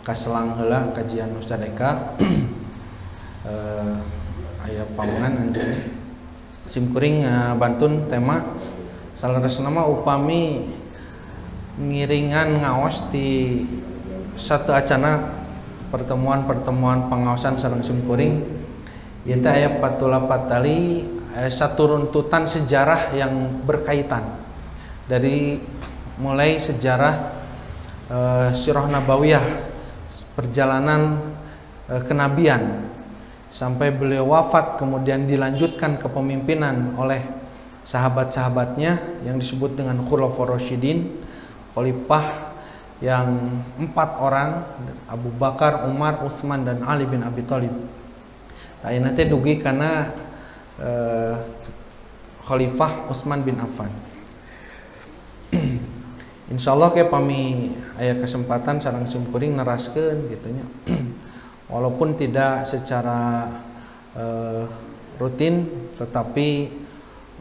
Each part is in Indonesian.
kaselang heula kajian Ustaz Eka aya pamungan anjeun simkuring bantun tema salaresna mah upami ngiringan ngaos di satu acana pertemuan pangaosan sareng simkuring ieu teh aya patulapat tali satu runtutan sejarah yang berkaitan dari mulai sejarah sirah nabawiyah perjalanan kenabian sampai beliau wafat, kemudian dilanjutkan kepemimpinan oleh sahabat-sahabatnya yang disebut dengan Khulafaur Rasyidin, khalifah yang 4 orang, Abu Bakar, Umar, Utsman, dan Ali bin Abi Thalib. Nah, ini nanti dugi karena khalifah Utsman bin Affan. Insyaallah ke pami aya kesempatan sareng simkuring neraskeun gitu nya. Walaupun tidak secara rutin, tetapi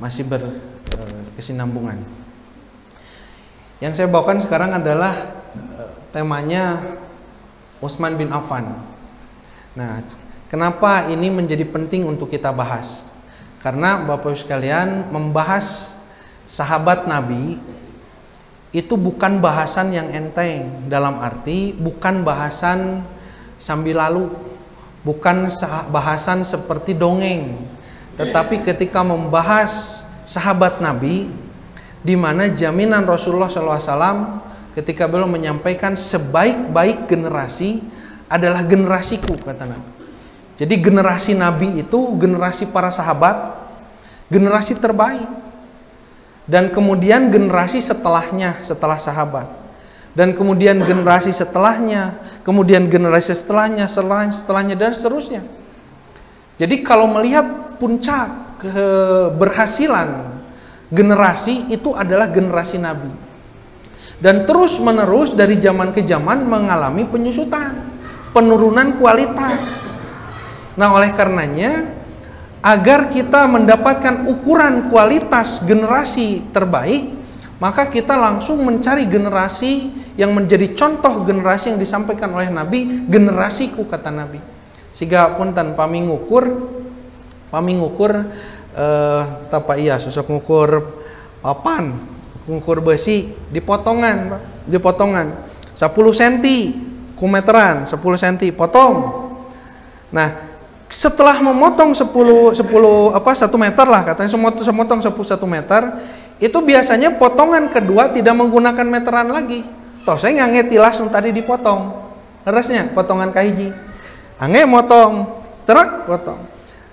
masih berkesinambungan. Yang saya bawakan sekarang adalah temanya Utsman bin Affan. Nah, kenapa ini menjadi penting untuk kita bahas? Karena Bapak Ibu sekalian, membahas sahabat Nabi itu bukan bahasan yang enteng, dalam arti bukan bahasan sambil lalu, bukan bahasan seperti dongeng, tetapi ketika membahas sahabat Nabi, di mana jaminan Rasulullah SAW ketika beliau menyampaikan sebaik-baik generasi adalah generasiku, kata Nabi. Jadi generasi Nabi itu generasi para sahabat, generasi terbaik. Dan kemudian generasi setelahnya, setelah sahabat. Dan kemudian generasi setelahnya, kemudian generasi setelahnya, setelahnya dan seterusnya. Jadi kalau melihat puncak keberhasilan generasi itu adalah generasi Nabi. Dan terus menerus dari zaman ke zaman mengalami penyusutan, penurunan kualitas. Nah, oleh karenanya agar kita mendapatkan ukuran kualitas generasi terbaik, maka kita langsung mencari generasi yang menjadi contoh generasi yang disampaikan oleh Nabi, generasiku, kata Nabi. Sehingga pun tanpa mengukur tapa iya susah ngukur papan, ngukur besi dipotongan 10 cm ku meteran 10 cm potong. Nah, setelah memotong 1 meter lah katanya, semotong 1 meter, itu biasanya potongan kedua tidak menggunakan meteran lagi. Toh saya ngange tilas tadi dipotong. Leresnya potongan kahiji. Ange motong, terak potong.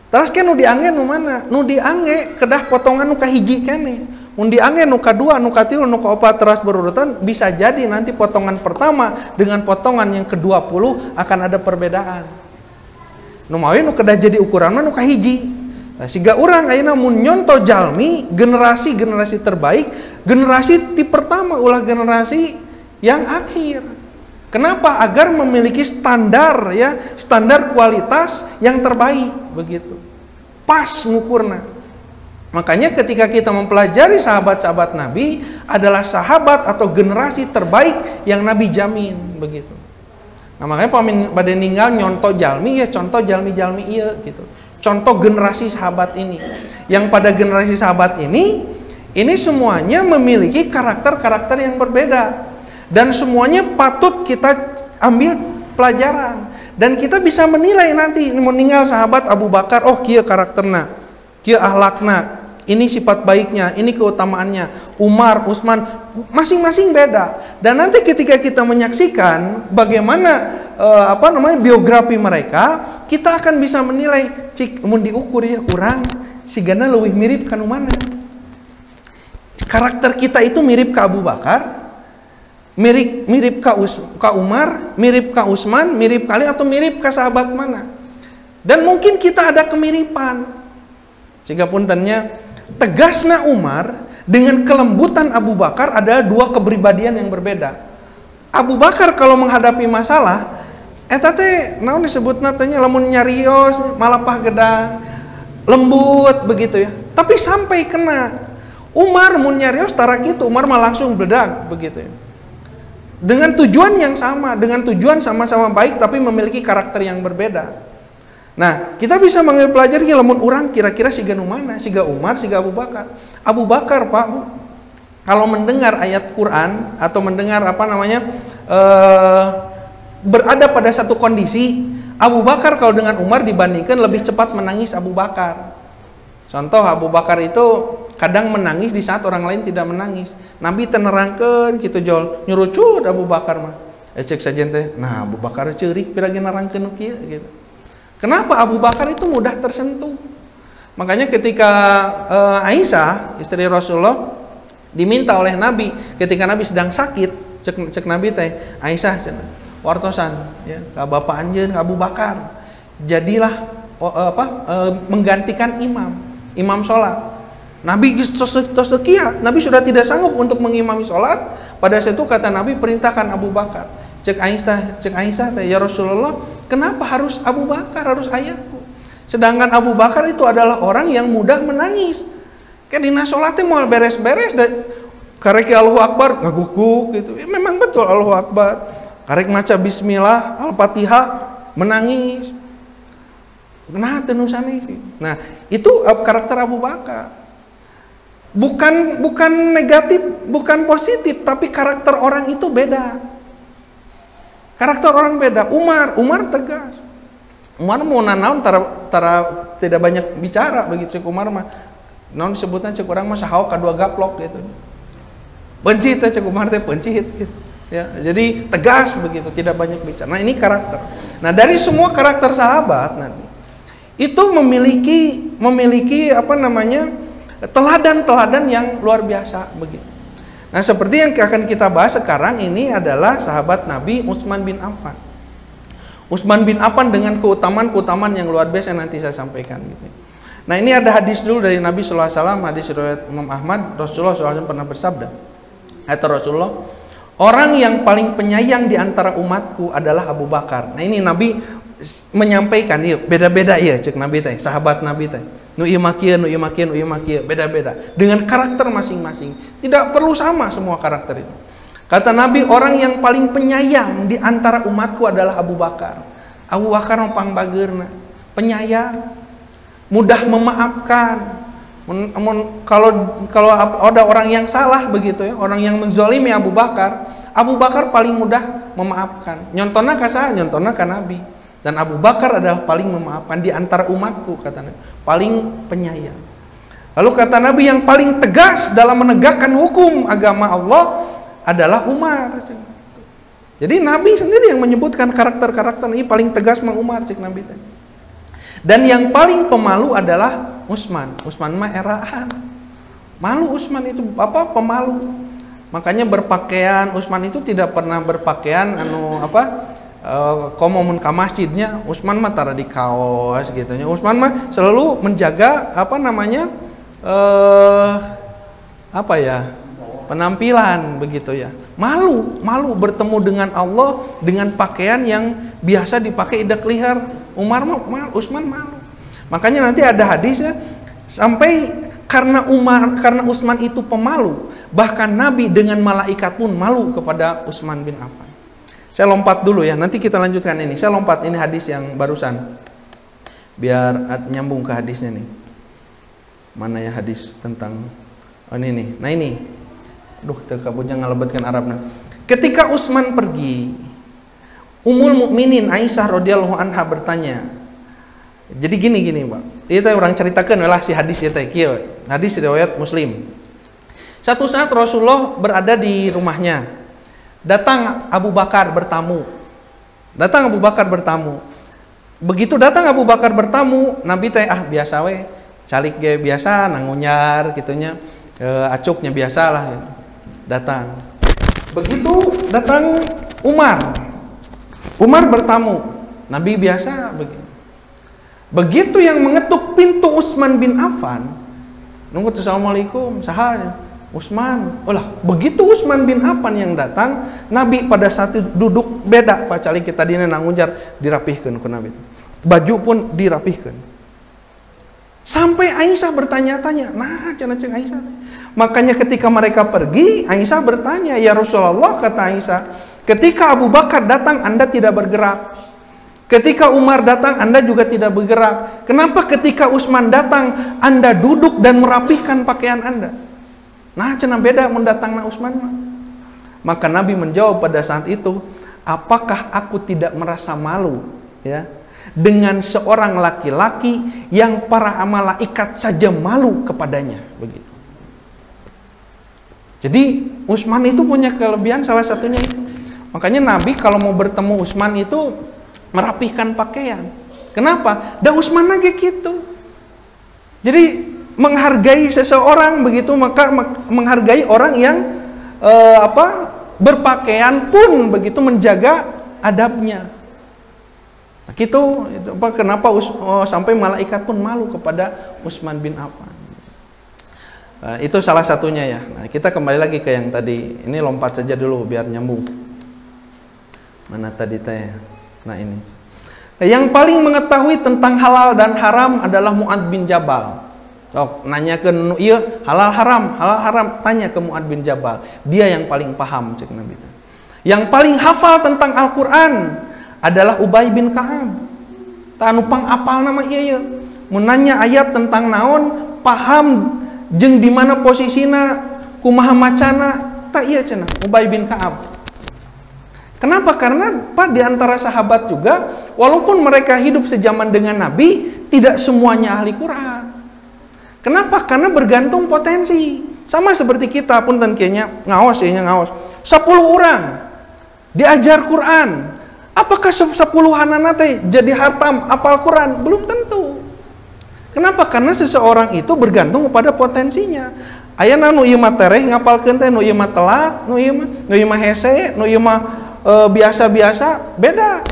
Terus kan nu diange nu mana? Nu diange kedah potongan nu kahiji keneh. Mun diange nu kadua, nu katilu, nu kaopat terus berurutan, bisa jadi nanti potongan pertama dengan potongan yang ke-20 akan ada perbedaan. Nu mawi nu kedah jadi ukuran nu kahiji. Nah, siga urang ayeuna mun nyonto jalmi generasi terbaik, generasi ti pertama ulah generasi yang akhir. Kenapa? Agar memiliki standar ya, standar kualitas yang terbaik begitu. Pas ngukurna. Makanya ketika kita mempelajari sahabat-sahabat Nabi adalah sahabat atau generasi terbaik yang Nabi jamin begitu. Nah, makanya pada ninggal nyontoh jalmi ya, contoh jalmi-jalmi iya gitu. Contoh generasi sahabat ini. Yang pada generasi sahabat ini semuanya memiliki karakter-karakter yang berbeda. Dan semuanya patut kita ambil pelajaran. Dan kita bisa menilai nanti meninggal sahabat Abu Bakar, oh kieu karakterna, kieu akhlakna, ini sifat baiknya, ini keutamaannya. Umar, Utsman, masing-masing beda. Dan nanti ketika kita menyaksikan bagaimana biografi mereka, kita akan bisa menilai cik mun diukur ya urang sigana leuwih mirip ka nu mana. Karakter kita itu mirip ka Abu Bakar, mirip ka Umar, mirip ka Utsman, mirip kali atau mirip ka sahabat mana. Dan mungkin kita ada kemiripan. Sehingga puntennya tegasna Umar dengan kelembutan Abu Bakar adalah dua kepribadian yang berbeda. Abu Bakar kalau menghadapi masalah, eta teh naon disebutna teh lamun nyarios, malapah gedang, lembut begitu ya. Tapi sampai kena. Umar mun nyarios tara kitu, Umar mah langsung bledag begitu ya. dengan tujuan yang sama, dengan tujuan sama-sama baik tapi memiliki karakter yang berbeda. Nah, kita bisa mengambil pelajaran lamun orang kira-kira siga nu mana, siga Umar, siga Abu Bakar. Abu Bakar, Pak, kalau mendengar ayat Quran atau mendengar berada pada satu kondisi, Abu Bakar kalau dengan Umar dibandingkan lebih cepat menangis Abu Bakar. Contoh, Abu Bakar itu kadang menangis di saat orang lain tidak menangis. Nabi tenerangkeun kitu jol, nyurucut Abu Bakar mah. Cek sajen teh. Nah, Abu Bakar ceurik piragi nerangkeun kieu gitu. Kenapa Abu Bakar itu mudah tersentuh? Makanya ketika Aisyah, istri Rasulullah, diminta oleh Nabi ketika Nabi sedang sakit, cek Nabi teh, Aisyah cenah, wartosan ya, ka bapak anjeun Abu Bakar. Jadilah menggantikan imam sholat. Nabi Nabi sudah tidak sanggup untuk mengimami sholat. Pada saat itu kata Nabi, perintahkan Abu Bakar. Cek Aisyah, ya Rasulullah, kenapa harus Abu Bakar, harus ayahku? Sedangkan Abu Bakar itu adalah orang yang mudah menangis. Kayak dina sholatnya mau beres-beres, karek Allahu Akbar ngagukuk gitu. Ya, memang betul Allahu Akbar. Karek maca Bismillah, Al-Fatihah, menangis. Nah, tenusani sih. Nah, itu karakter Abu Bakar. Bukan negatif, bukan positif, tapi karakter orang itu beda. Karakter orang beda. Umar tegas. Umar mau nanaon tara tidak banyak bicara begitu cek Umar mah. Naon disebutna cek urang mah sahawa kadua gaplok gitu. Bencit cek Umar teh bencit gitu. Ya, jadi tegas begitu, tidak banyak bicara. Nah, ini karakter. Nah, dari semua karakter sahabat nanti itu memiliki teladan-teladan yang luar biasa begitu. Nah, seperti yang akan kita bahas sekarang ini adalah sahabat Nabi Utsman bin Affan. Utsman bin Affan dengan keutamaan yang luar biasa nanti saya sampaikan gitu. Nah, ini ada hadis dulu dari Nabi sallallahu alaihi wasallam, hadis riwayat Imam Ahmad. Rasulullah SAW pernah bersabda, kata Rasulullah, orang yang paling penyayang di antara umatku adalah Abu Bakar. Nah, ini Nabi menyampaikan, iya beda-beda ya cek Nabi teh, sahabat Nabi teh. Nu ieu mah kieu, beda-beda dengan karakter masing-masing. Tidak perlu sama semua karakter itu. Kata Nabi, orang yang paling penyayang di antara umatku adalah Abu Bakar. Abu Bakar mah pangbageurna, penyayang, mudah memaafkan. Kalau ada orang yang salah begitu ya, orang yang menzalimi Abu Bakar paling mudah memaafkan. Nyontonna ka saha? Nyontonna ka Nabi. Dan Abu Bakar adalah paling memaafkan di antara umatku, kata Nabi, paling penyayang. Lalu kata Nabi, yang paling tegas dalam menegakkan hukum agama Allah adalah Umar. Jadi Nabi sendiri yang menyebutkan karakter-karakter ini paling tegas mah Umar, cik Nabi. Dan yang paling pemalu adalah Utsman. Utsman mah eraan. Malu Utsman itu pemalu. Makanya berpakaian, Utsman itu tidak pernah berpakaian komun ke masjidnya, Utsman mah tara di kaos gitu nya. Utsman mah selalu menjaga penampilan begitu ya. Malu bertemu dengan Allah dengan pakaian yang biasa dipakai idak lihar. Utsman malu. Makanya nanti ada hadisnya sampai karena Utsman itu pemalu, bahkan Nabi dengan malaikat pun malu kepada Utsman bin Affan. Saya lompat dulu ya, nanti kita lanjutkan ini. Saya lompat, ini hadis yang barusan, biar nyambung ke hadisnya nih. Mana ya hadis tentang ini nih. Nah ini, terkabutnya ngalebetkan Arabna. Ketika Utsman pergi, Ummul Mukminin Aisyah radhiyallahu anha bertanya. Jadi gini Pak. Itu orang ceritakan lah si hadis itu kieu. Hadis riwayat Muslim. Satu saat Rasulullah berada di rumahnya. Datang Abu Bakar bertamu. Begitu datang Abu Bakar bertamu, Nabi teh biasa we, calik ge biasa nangunyar gitunya, acuknya biasalah gitu. Datang. Begitu datang Umar bertamu, Nabi biasa begitu. Begitu yang mengetuk pintu Utsman bin Affan, nunggu assalamualaikum, saha Utsman. Begitu Utsman bin Affan yang datang, Nabi pada saat itu duduk beda Pak calik kita dina nangunjar dirapihkeun ku Nabi. Baju pun dirapihkeun. Sampai Aisyah bertanya-tanya, nah cenah cek Aisyah. Makanya ketika mereka pergi, Aisyah bertanya, "Ya Rasulullah," kata Aisyah, Ketika Abu Bakar datang, Anda tidak bergerak. Ketika Umar datang, Anda juga tidak bergerak. Kenapa ketika Utsman datang, Anda duduk dan merapikan pakaian Anda? Nah, cenah beda mendatang na Utsman. Maka Nabi menjawab pada saat itu, apakah aku tidak merasa malu ya dengan seorang laki-laki yang para malaikat saja malu kepadanya, begitu. Jadi Utsman itu punya kelebihan, salah satunya itu. Makanya Nabi kalau mau bertemu Utsman itu merapihkan pakaian. Kenapa? Dan Utsman lagi gitu. Jadi menghargai seseorang begitu, maka menghargai orang yang berpakaian pun begitu menjaga adabnya. Nah, gitu. Kenapa sampai malaikat pun malu kepada Utsman bin Affan. Nah, itu salah satunya ya. Nah, kita kembali lagi ke yang tadi. Ini lompat saja dulu biar nyambung. Mana tadi teh? Nah, ini. Yang paling mengetahui tentang halal dan haram adalah Mu'adz bin Jabal. Nanya ke iya halal haram, tanya ke Mu'adz bin Jabal. Dia yang paling paham, cek Nabi. Yang paling hafal tentang Al-Qur'an adalah Ubay bin Ka'ab. Tanupang apal nama iya. Menanya ayat tentang naon, paham jeung di mana posisina, kumaha macana, tak iya cenah Ubay bin Ka'ab. Kenapa? Karena di antara sahabat juga, walaupun mereka hidup sejaman dengan Nabi, tidak semuanya ahli Quran. Kenapa? Karena bergantung potensi. Sama seperti kita pun kayaknya ngaos 10 orang diajar Quran. Apakah 10-anana teh jadi hatam apal Quran? Belum tentu. Kenapa? Karena seseorang itu bergantung kepada potensinya. Aya nu ieu mah tereh ngapalkeun teh, nu ieu mah telat, nu ieu mah hese, nu ieu mah biasa-biasa, beda.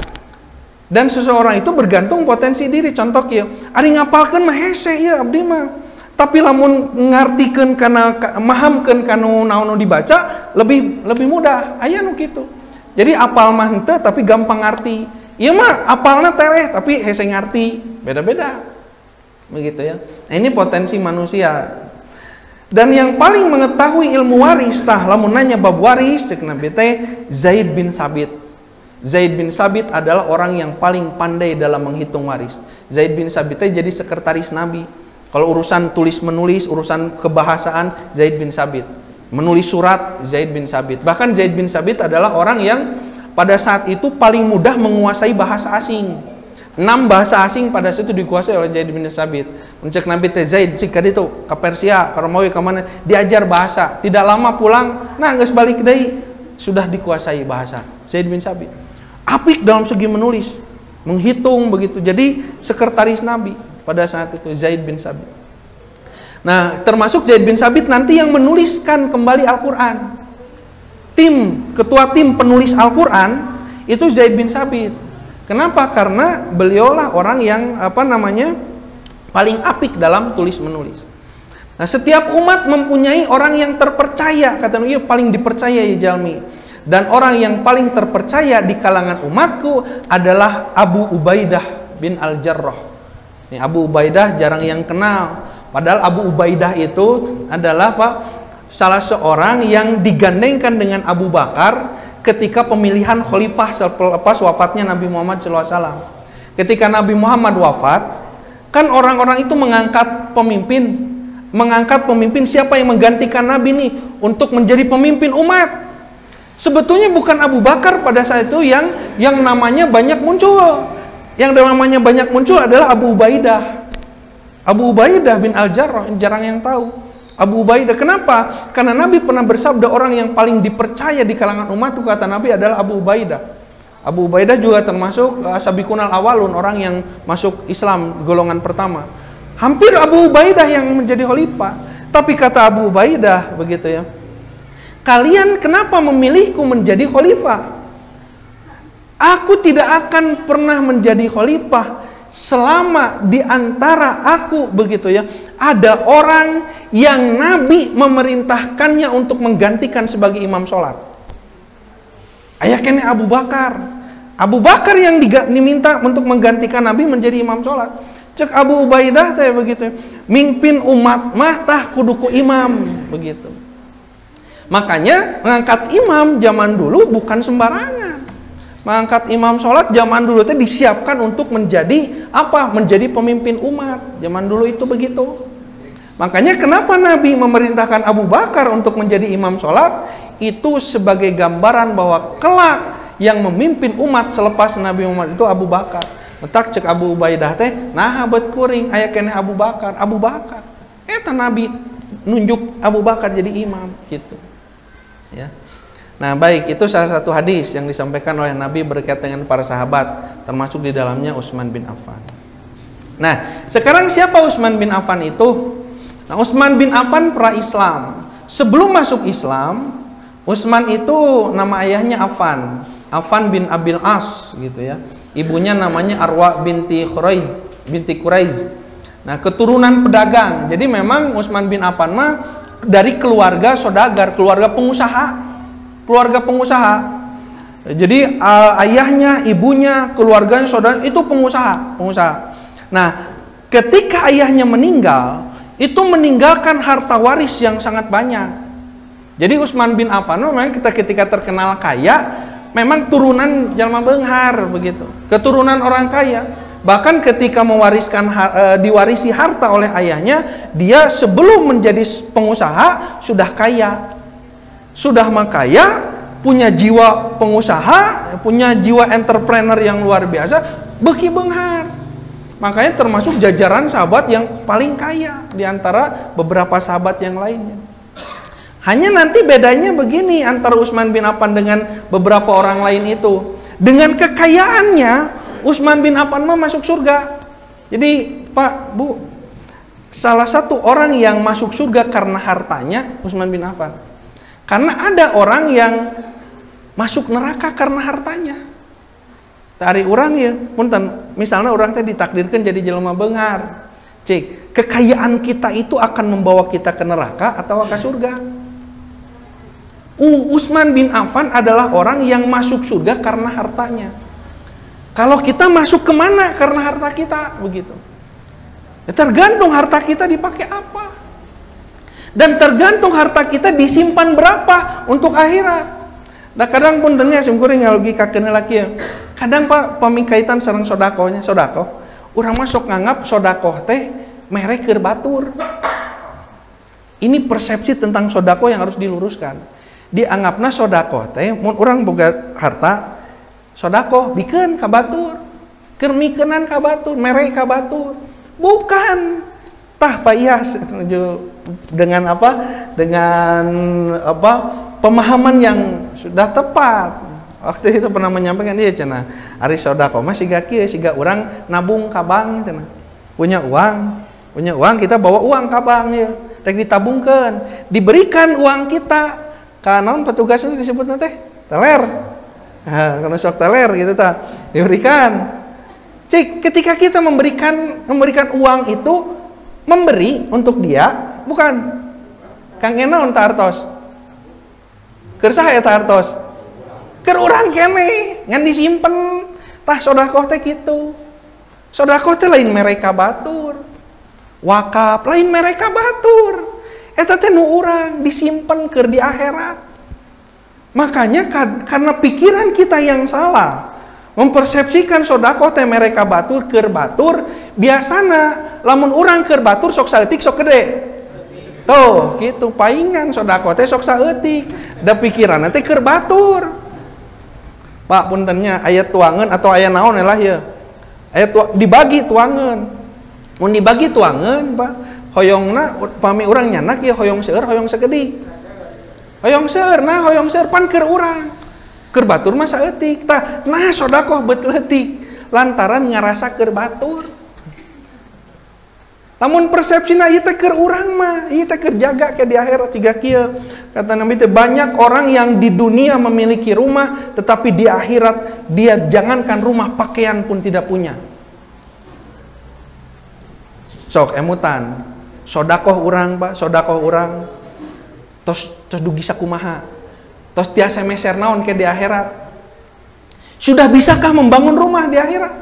Dan seseorang itu bergantung potensi diri. Contoh kieu, ari ngapalkeun mah hese ieu abdi mah. Tapi lamun ngartikeun kana mahamkeun kanu naon dibaca lebih mudah. Aya nu kitu. Jadi apal mah henteu tapi gampang ngarti. Ieu mah apalna tereh tapi hese ngarti. Beda-beda. Begitu ya. Nah, ini potensi manusia. Dan yang paling mengetahui ilmu waris lamun nanya bab waris cek Nabi teh Zaid bin Sabit. Zaid bin Sabit adalah orang yang paling pandai dalam menghitung waris. Zaid bin Sabit teh jadi sekretaris Nabi. Kalau urusan tulis-menulis, urusan kebahasaan, Zaid bin Sabit. Menulis surat, Zaid bin Sabit. Bahkan Zaid bin Sabit adalah orang yang pada saat itu paling mudah menguasai bahasa asing. 6 bahasa asing pada saat itu dikuasai oleh Zaid bin Sabit. Mencek Nabi teh Zaid cik kadi itu ke Persia, ke Romawi, ke mana, diajar bahasa. Tidak lama pulang, nah geus balik deui, sudah dikuasai bahasa. Zaid bin Sabit. Apik dalam segi menulis, menghitung begitu. Jadi sekretaris Nabi pada saat itu Zaid bin Sabit. Nah, termasuk Zaid bin Sabit nanti yang menuliskan kembali Al-Qur'an. Ketua tim penulis Al-Qur'an itu Zaid bin Sabit. Kenapa? Karena beliaulah orang yang paling apik dalam tulis menulis. Nah, setiap umat mempunyai orang yang terpercaya, kata Nabi, paling dipercaya ya jalmi. Dan orang yang paling terpercaya di kalangan umatku adalah Abu Ubaidah bin Al-Jarrah. Nih, Abu Ubaidah jarang yang kenal. Padahal Abu Ubaidah itu adalah salah seorang yang digandengkan dengan Abu Bakar ketika pemilihan khalifah selepas wafatnya Nabi Muhammad SAW. Ketika Nabi Muhammad wafat, kan orang-orang itu mengangkat pemimpin siapa yang menggantikan Nabi nih untuk menjadi pemimpin umat. Sebetulnya bukan Abu Bakar pada saat itu yang namanya banyak muncul. Yang namanya banyak muncul adalah Abu Ubaidah. Abu Ubaidah bin Al-Jarrah, jarang yang tahu. Abu Ubaidah, kenapa? Karena Nabi pernah bersabda orang yang paling dipercaya di kalangan umat itu kata Nabi adalah Abu Ubaidah. Abu Ubaidah juga termasuk sabiqunal awalun, orang yang masuk Islam golongan pertama. Hampir Abu Ubaidah yang menjadi khalifah. Tapi kata Abu Ubaidah begitu ya, kalian kenapa memilihku menjadi khalifah? Aku tidak akan pernah menjadi khalifah selama di antara aku begitu ya ada orang yang Nabi memerintahkannya untuk menggantikan sebagai imam sholat. Ayahnya Abu Bakar. Abu Bakar yang diminta untuk menggantikan Nabi menjadi imam sholat. Cek Abu Ubaidah teh begitu. Mimpin umat mah tah kuduku imam begitu. Makanya mengangkat imam zaman dulu bukan sembarangan. Mengangkat imam sholat zaman dulu itu disiapkan untuk menjadi apa? Menjadi pemimpin umat. Zaman dulu itu begitu. Makanya kenapa Nabi memerintahkan Abu Bakar untuk menjadi imam sholat? Itu sebagai gambaran bahwa kelak yang memimpin umat selepas Nabi Muhammad itu Abu Bakar. Letak cek Abu Ubaidah teh, nah abad kuring aya keneh Abu Bakar. Eta Nabi nunjuk Abu Bakar jadi imam gitu. Ya. Nah, baik, itu salah satu hadis yang disampaikan oleh Nabi berkaitan dengan para sahabat, termasuk di dalamnya Utsman bin Affan. Nah, sekarang siapa Utsman bin Affan itu? Nah, Utsman bin Affan pra-Islam. Sebelum masuk Islam, Utsman itu nama ayahnya Affan bin Abil As gitu ya. Ibunya namanya Arwa binti Quraiz. Nah, keturunan pedagang. Jadi memang Utsman bin Affan mah dari keluarga saudagar, keluarga pengusaha. Jadi ayahnya, ibunya, keluarganya, saudara itu pengusaha. Nah, ketika ayahnya meninggal, itu meninggalkan harta waris yang sangat banyak. Jadi Utsman bin Affan memang ketika terkenal kaya, memang turunan jalma beunghar begitu, keturunan orang kaya. Bahkan ketika diwarisi harta oleh ayahnya, dia sebelum menjadi pengusaha sudah kaya, sudah makaya, punya jiwa pengusaha, punya jiwa entrepreneur yang luar biasa, beuki beunghar. Makanya termasuk jajaran sahabat yang paling kaya di antara beberapa sahabat yang lainnya. Hanya nanti bedanya begini antara Utsman bin Affan dengan beberapa orang lain itu. Dengan kekayaannya, Utsman bin Affan mah masuk surga. Jadi Pak, Bu, salah satu orang yang masuk surga karena hartanya Utsman bin Affan. Karena ada orang yang masuk neraka karena hartanya. Dari orang ya, punten, misalnya orang teh ditakdirkan jadi jelema beunghar. Cik, kekayaan kita itu akan membawa kita ke neraka atau ke surga? Utsman bin Affan adalah orang yang masuk surga karena hartanya. Kalau kita masuk kemana karena harta kita begitu? Ya, tergantung harta kita dipakai apa, dan tergantung harta kita disimpan berapa untuk akhirat. Nah kadang pun tanya simkuring logika kena laki ya. Kadang Pak pamikaitan sareng sodako, orang masuk nganggap sodako teh merek keur batur. Ini persepsi tentang sodako yang harus diluruskan. Dianggapna sodako teh mun urang boga harta sodako bikin kabatur, kermikenan kabatur, merek kabatur, bukan. Tah Pak Iyas dengan pemahaman yang sudah tepat. Waktu itu pernah menyampaikan dia cenah, ari sodako mah siga kieu, siga urang nabung ka bank cenah. Punya uang kita bawa uang ka bank ya, rek ditabungkeun, diberikan uang kita ka naon petugasnya disebutna teh? Teler. Karena sok teler gitu ta, diberikan. Cik, ketika kita memberikan uang itu, memberi untuk dia, bukan kang enaon ta artos? Keur saha eta artos? Keur urang keneh, ngan disimpen. Tah sedekah teh kitu. Sedekah teh lain merek batur. Wakaf lain merek batur. Eta teh nu urang disimpen keur di akhirat. Makanya karena pikiran kita yang salah, mempersepsikan sodako teh mereka batur keur batur, biasana lamun urang keur batur sok saeutik sok gede. Tuh, gitu paingan sodako teh sok saeutik, da pikiran teh keur batur. Pak puntennya ayat tuangan atau ayat naon lah ya. Ayat dibagi tuangan. Mun dibagi tuangan, Pak, hoyongna pami urang nyanak ya hoyong seueur hoyong sagede. Hoyong seur, nah hoyong seur pan keur urang, keur batur mah saeutik, tah nah sodakoh beut leutik, lantaran ngarasa keur batur. Lamun persepsina ieu teh keur urang mah, ieu teh keur jaga ke di akhirat ciga kieu. Kata Nabi teh banyak orang yang di dunia memiliki rumah, tetapi di akhirat dia jangankan rumah, pakaian pun tidak punya. Sok emutan, sodakoh urang Pak, sodakoh urang. Tos dugi sakumaha, tos tiasa meser naon ke di akhirat. Sudah bisakah membangun rumah di akhirat?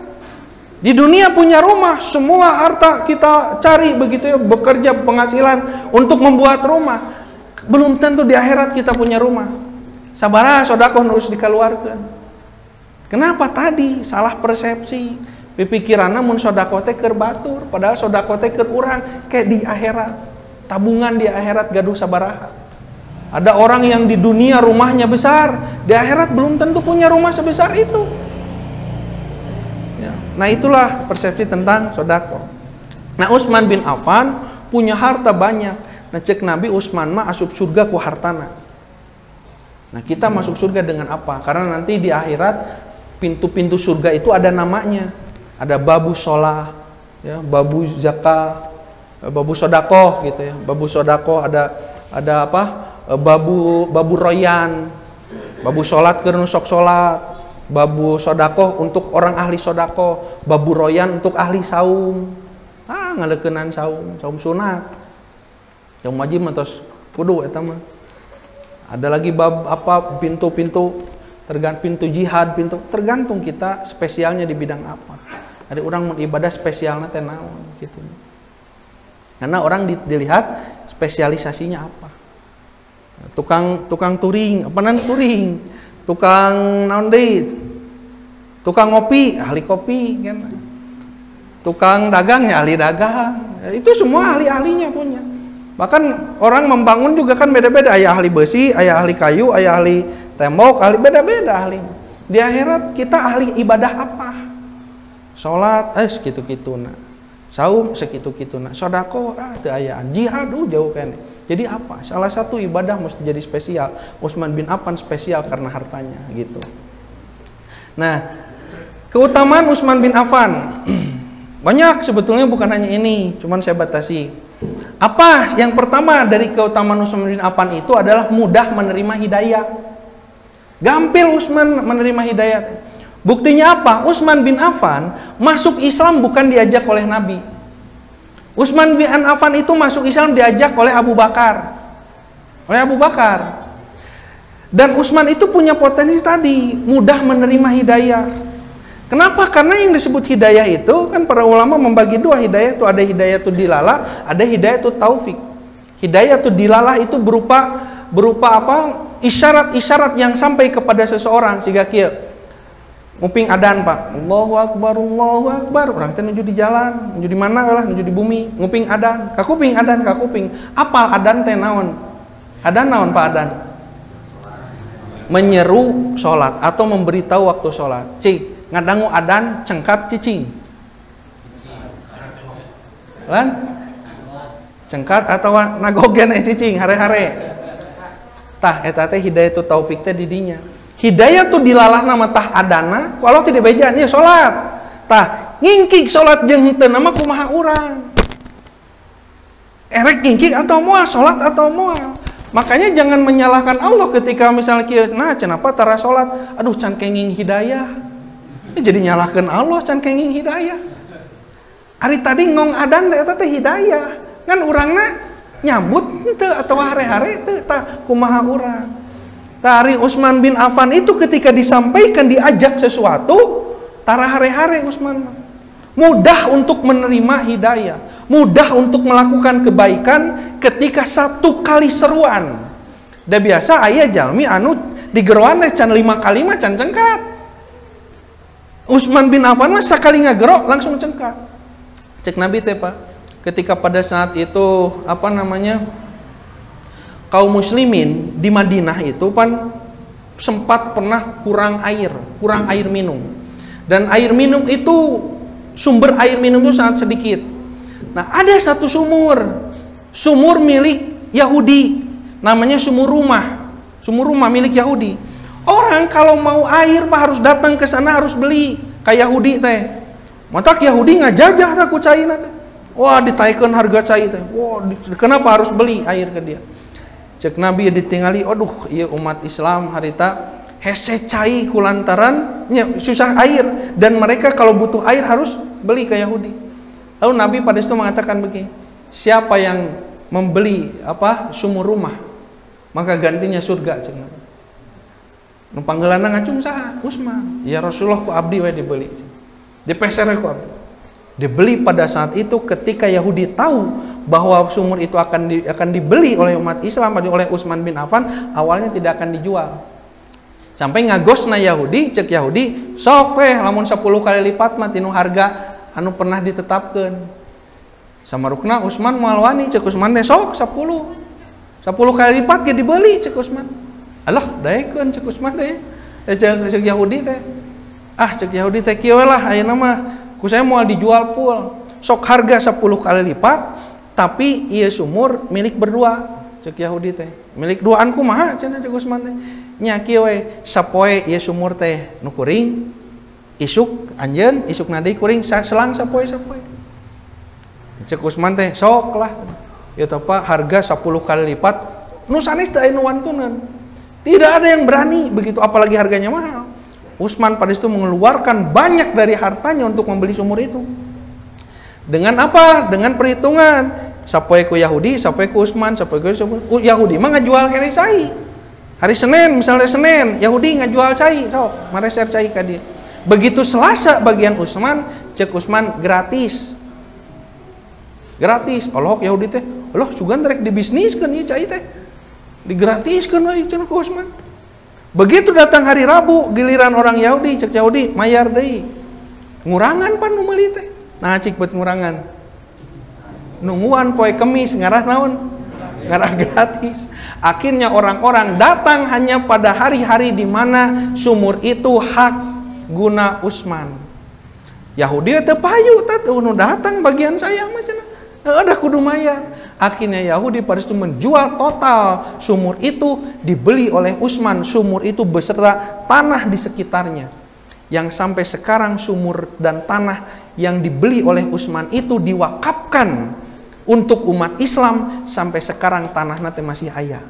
Di dunia punya rumah, semua harta kita cari begitu ya, bekerja penghasilan untuk membuat rumah. belum tentu di akhirat kita punya rumah. Sabaraha sedekah harus dikeluarkan. Kenapa tadi salah persepsi? Pipikiranna mun sedekah teh keur batur, padahal sedekah teh keur urang kayak di akhirat. Tabungan di akhirat gaduh sabaraha. Ada orang yang di dunia rumahnya besar, di akhirat belum tentu punya rumah sebesar itu. Ya. Nah itulah persepsi tentang sedekah. Nah Utsman bin Affan punya harta banyak. Nah cek Nabi Utsman mah asup surga ku hartana. Nah kita masuk surga dengan apa? Karena nanti di akhirat pintu-pintu surga itu ada namanya. Ada babu sholah, ya, babu zakat, babu sodakoh gitu ya. Babu sodakoh ada apa? Babu royan, babu sholat keur nu sok sholat, babu sodakoh untuk orang ahli sodakoh, babu royan untuk ahli saum. Ngaleukeunnan saum sunat. Saum wajib mah tos kudu eta mah. Ada lagi bab apa pintu-pintu pintu jihad, tergantung kita spesialnya di bidang apa. Ada orang ibadah spesialnya teh naon gitu. Karena orang dilihat spesialisasinya apa. Tukang touring, apa nan touring? Tukang naon deui? Tukang ngopi, ahli kopi kan. Tukang dagangnya ahli dagang. Itu semua ahli-ahlinya punya. Bahkan orang membangun juga kan beda-beda. Aya ahli besi, aya ahli kayu, aya ahli tembok, ahli beda-beda ahli. Di akhirat kita ahli ibadah apa? Salat segitu-gituna. Saum segitu-gituna. Sedekah teu ayaan. Jihad jauh kan. Jadi apa? Salah satu ibadah mesti jadi spesial. Utsman bin Affan spesial karena hartanya gitu. Nah, keutamaan Utsman bin Affan banyak sebetulnya, bukan hanya ini, cuman saya batasi. Apa yang pertama dari keutamaan Utsman bin Affan itu adalah mudah menerima hidayah. Gampil Utsman menerima hidayah. Buktinya apa? Utsman bin Affan masuk Islam bukan diajak oleh Nabi. Utsman bin Affan itu masuk Islam diajak oleh Abu Bakar. Dan Utsman itu punya potensi tadi, mudah menerima hidayah. Kenapa? Karena yang disebut hidayah itu kan para ulama membagi dua hidayah itu, ada hidayah itu dilalah, ada hidayah itu taufik. Hidayah itu dilalah itu berupa apa? Isyarat-isyarat yang sampai kepada seseorang sehingga kieu nguping adan Pak, Allahu Akbar, orang teh nuju di jalan, nuju di mana lah, nuju di bumi, nguping adan, kakuping, apal adan teh naon? Adan naon Pak adan? Menyeru sholat atau memberitahu waktu sholat. Cik, ngadangu adan cengkat cicing. Lan? Cengkat atau nagogen cicing hare-hare. Tah eta teh hidayah tu taufik teh didinya. Hidayah tu dilalah nama tah adana, kalau tidak bejaan ya sholat. Tah ngingkik sholat jeung henteu nama kumaha urang. Erek ngingkik atau moal, sholat atau moal. Makanya jangan menyalahkan Allah ketika misalnya kieu, nah kenapa tara sholat? Aduh can kenging hidayah. Jadi nyalahkan Allah can kenging hidayah. Ari tadi ngong adan eta teh hidayah. Kan urangna nyambut henteu atau hare-hare teu tah kumaha urang. Tari Utsman bin Affan itu ketika disampaikan diajak sesuatu, tara hare-hare Utsman. Mudah untuk menerima hidayah, mudah untuk melakukan kebaikan ketika satu kali seruan. Da biasa aya jalmi anu digeroan teh can 5 kali mah can cengkat. Utsman bin Affan mah sakali ngagero langsung cengkat. Cek Nabi teh Pak, ketika pada saat itu apa namanya? Kaum muslimin di Madinah itu kan sempat pernah kurang air minum. Dan air minum itu, sumber air minum itu sangat sedikit. Nah ada satu sumur milik Yahudi, namanya sumur rumah milik Yahudi. Orang kalau mau air Pak harus datang ke sana, harus beli kayak Yahudi teh. Matak Yahudi ngajajah tak ku caina teh. Wah ditaikeun harga cai teh. Wah kenapa harus beli air ke dia? Cek Nabi ditingali, aduh iya umat Islam harita hese cai kulantaran susah air, dan mereka kalau butuh air harus beli ke Yahudi. Lalu Nabi pada itu mengatakan begini, siapa yang membeli sumur rumah maka gantinya surga. Cek Nabi. Nu panggeulana ngacung saha? Utsman. Ya Rasulullah ku abdi we dibeli. Dipeser ku abdi. Dibeli pada saat itu ketika Yahudi tahu bahwa sumur itu akan dibeli oleh umat Islam, oleh Utsman bin Affan, awalnya tidak akan dijual. Sampai ngagosna Yahudi, cek Yahudi, sok weh lamun 10 kali lipat mah tinu harga anu pernah ditetapkan. Samarukna Utsman moal wani, cek Utsman teh sok 10 kali lipat ge dibeli, cek Utsman. Alah daekeun cek Utsman teh. Cek Yahudi teh. Cek Yahudi teh kieu lah ayeuna mah ku saya moal dijual pul. Sok harga 10 kali lipat, tapi ieu sumur milik berdua, cek Yahudi teh. Milik duaan kumaha cenah cek Utsman teh. Nya kieu we sapoe ieu sumur teh nu kuring, isuk anjeun, isukna deui kuring selang sapoe. Cek Utsman teh sok lah. Ya Pak, harga 10 kali lipat nu sanes teh anu wantunan. Tidak ada yang berani begitu, apalagi harganya mahal. Utsman pada itu mengeluarkan banyak dari hartanya untuk membeli sumur itu. Dengan apa? Dengan perhitungan. Sapoe ku Yahudi, sapoe ku Utsman, sapoe ku Yahudi mah ngajual kene cai. Hari Senin, misalnya Senin, Yahudi ngajual cai, sok mare share cai ka dia. Begitu Selasa bagian Utsman, cek Utsman gratis. Gratis. Allah Yahudi teh, Allah sugan rek dibisniskeun ieu cai teh. Digratiskeun we cenah ku Utsman. Begitu datang hari Rabu, giliran orang Yahudi, cek Yahudi mayar deui. Ngurangan pan nu meuli teh. Nah cik bet ngurangan. Nungguan poe Kemis ngarah naon? Ngarah gratis. Akhirnya orang-orang datang hanya pada hari-hari di mana sumur itu hak guna Utsman. Yahudi teh payu teh nu datang bagian saya mah cenah. Ada kudu mayar. Akhirnya Yahudi pada itu menjual total sumur itu, dibeli oleh Utsman, sumur itu beserta tanah di sekitarnya. Yang sampai sekarang sumur dan tanah yang dibeli oleh Utsman itu diwakafkan untuk umat Islam, sampai sekarang tanahnya masih aya.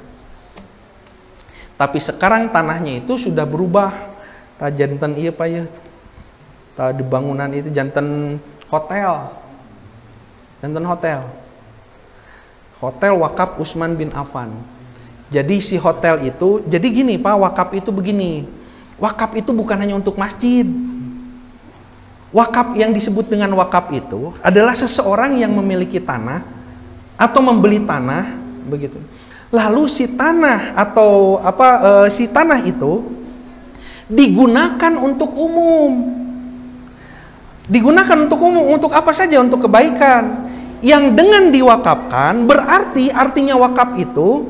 Tapi sekarang tanahnya itu sudah berubah. Ta janten ieu pa ye. Ta di bangunan itu janten hotel. Janten hotel. Hotel wakaf Utsman bin Affan. Jadi si hotel itu, jadi gini Pak, wakaf itu begini. Wakaf itu bukan hanya untuk masjid. Wakaf yang disebut dengan wakaf itu adalah seseorang yang memiliki tanah atau membeli tanah begitu. Lalu si tanah atau si tanah itu digunakan untuk umum. Digunakan untuk umum, untuk apa saja, untuk kebaikan. Yang dengan diwakafkan berarti artinya wakaf itu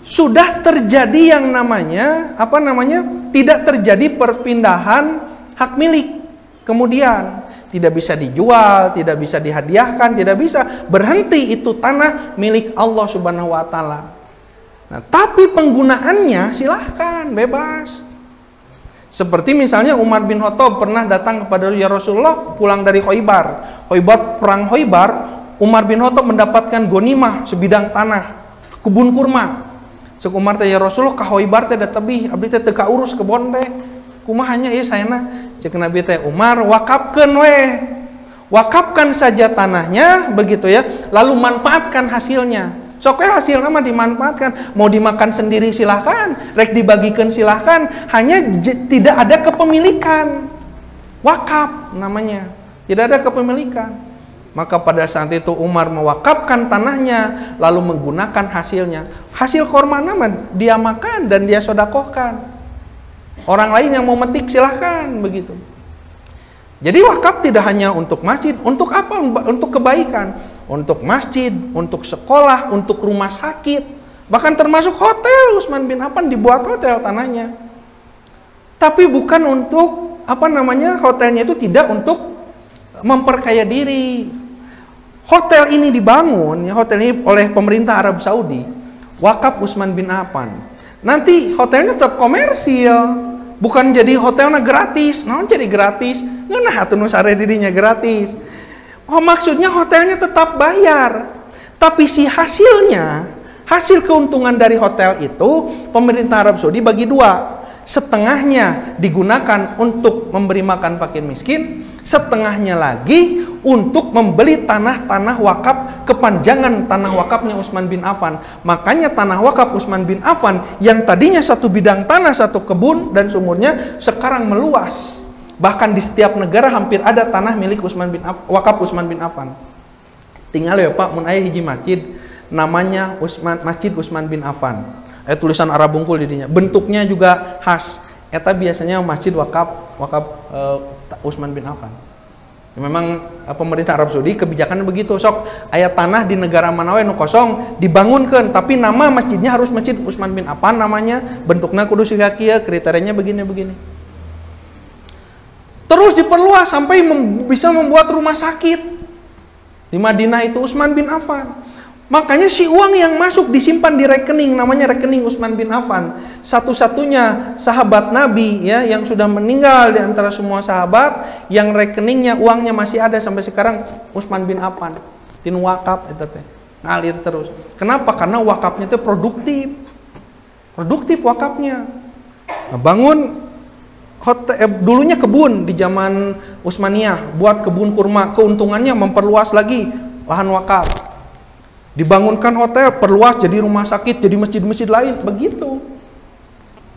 sudah terjadi yang namanya tidak terjadi perpindahan hak milik. Kemudian tidak bisa dijual, tidak bisa dihadiahkan, tidak bisa berhenti, itu tanah milik Allah Subhanahu wa taala. Nah, tapi penggunaannya silahkan bebas. Seperti misalnya Umar bin Khattab pernah datang kepada ya Rasulullah pulang dari Khaybar, perang Khaybar. Umar bin Khattab mendapatkan gonimah sebidang tanah, kebun kurma. Cek Umar teh ya Rasulullah ka Khaybar teh da tebih, abdi teh teu kaurus kebon teh. Kumaha nya ieu saena? Cek Nabi teh Umar wakafkeun we. Wakafkan saja tanahnya begitu ya, lalu manfaatkan hasilnya. Sok we hasilna mah dimanfaatkan, mau dimakan sendiri silahkan, rek dibagikeun silahkan, hanya tidak ada kepemilikan. Wakaf namanya, tidak ada kepemilikan. Maka pada saat itu Umar mewakafkan tanahnya, lalu menggunakan hasilnya. Hasil korma mah dia makan dan dia sodakohkan. Orang lain yang mau metik silahkan begitu. Jadi wakaf tidak hanya untuk masjid, untuk apa? Untuk kebaikan, untuk masjid, untuk sekolah, untuk rumah sakit, bahkan termasuk hotel. Utsman bin Affan dibuat hotel tanahnya. Tapi bukan untuk hotelnya itu tidak untuk memperkaya diri. Hotel ini dibangun, ya, hotel ini oleh pemerintah Arab Saudi, wakaf Utsman bin Affan. Nanti hotelnya tetap komersil, bukan jadi hotelnya gratis. Nah, jadi gratis, ngeunah atuh nu sare didinya gratis. Oh, maksudnya hotelnya tetap bayar, tapi si hasilnya, hasil keuntungan dari hotel itu pemerintah Arab Saudi bagi dua. Setengahnya digunakan untuk memberi makan fakir miskin, setengahnya lagi untuk membeli tanah-tanah wakaf, kepanjangan tanah wakafnya Utsman bin Affan. Makanya tanah wakaf Utsman bin Affan yang tadinya satu bidang tanah, satu kebun dan sumurnya, sekarang meluas. Bahkan di setiap negara hampir ada tanah milik wakaf Utsman bin Affan. Tinggal ya Pak, mun aya hiji masjid namanya Masjid Utsman bin Affan. Tulisan Arab bungkul di dinya. Bentuknya juga khas. Eta biasanya masjid wakaf Utsman bin Affan. Memang pemerintah Arab Saudi kebijakannya begitu. Sok aya tanah di negara mana we nu kosong dibangunkeun, tapi nama masjidnya harus Masjid Utsman bin Affan namanya, bentuknya kudu siga kieu, kriterianya begini-begini. Terus diperluas sampai bisa membuat rumah sakit. Di Madinah itu Utsman bin Affan. Makanya si uang yang masuk disimpan di rekening, namanya rekening Utsman bin Affan. Satu-satunya sahabat Nabi ya yang sudah meninggal di antara semua sahabat yang rekeningnya uangnya masih ada sampai sekarang, Utsman bin Affan. Tin wakaf eta teh. Ngalir terus. Kenapa? Karena wakafnya itu produktif. Produktif wakafnya. Nah, bangun hotel, dulunya kebun di zaman Utsmaniyah, buat kebun kurma, keuntungannya memperluas lagi lahan wakaf. Dibangunkan hotel, perluas jadi rumah sakit, jadi masjid-masjid lain, begitu.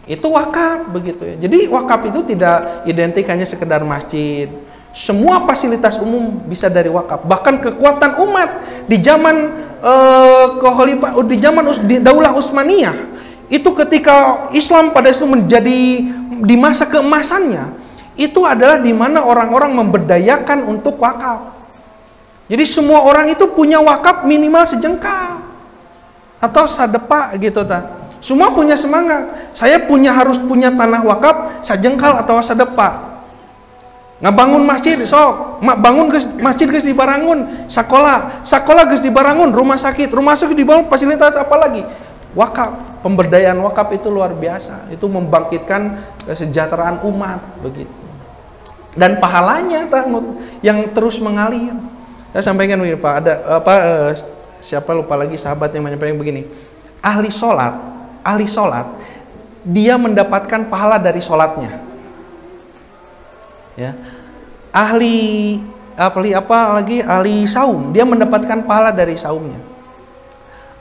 Itu wakaf, begitu ya. Jadi wakaf itu tidak identik hanya sekedar masjid. Semua fasilitas umum bisa dari wakaf. Bahkan kekuatan umat di zaman di zaman Daulah Utsmaniyah, itu ketika Islam pada itu menjadi di masa keemasannya, itu adalah di mana orang-orang memberdayakan untuk wakaf. Jadi semua orang itu punya wakaf minimal sejengkal atau sadepa gitu ta. Semua punya semangat. Saya harus punya tanah wakaf sajengkal atau sadepa. Ngabangun masjid sok, bangun masjid geus dibangun, sekolah geus dibangun, rumah sakit dibangun, fasilitas apa lagi? Wakaf, pemberdayaan wakaf itu luar biasa. Itu membangkitkan kesejahteraan umat begitu. Dan pahalanya yang terus mengalir. Saya sampaikan begini Pak, ada siapa lupa lagi sahabat yang menyampaikan begini, ahli sholat dia mendapatkan pahala dari sholatnya, ya. Ahli saum dia mendapatkan pahala dari saumnya.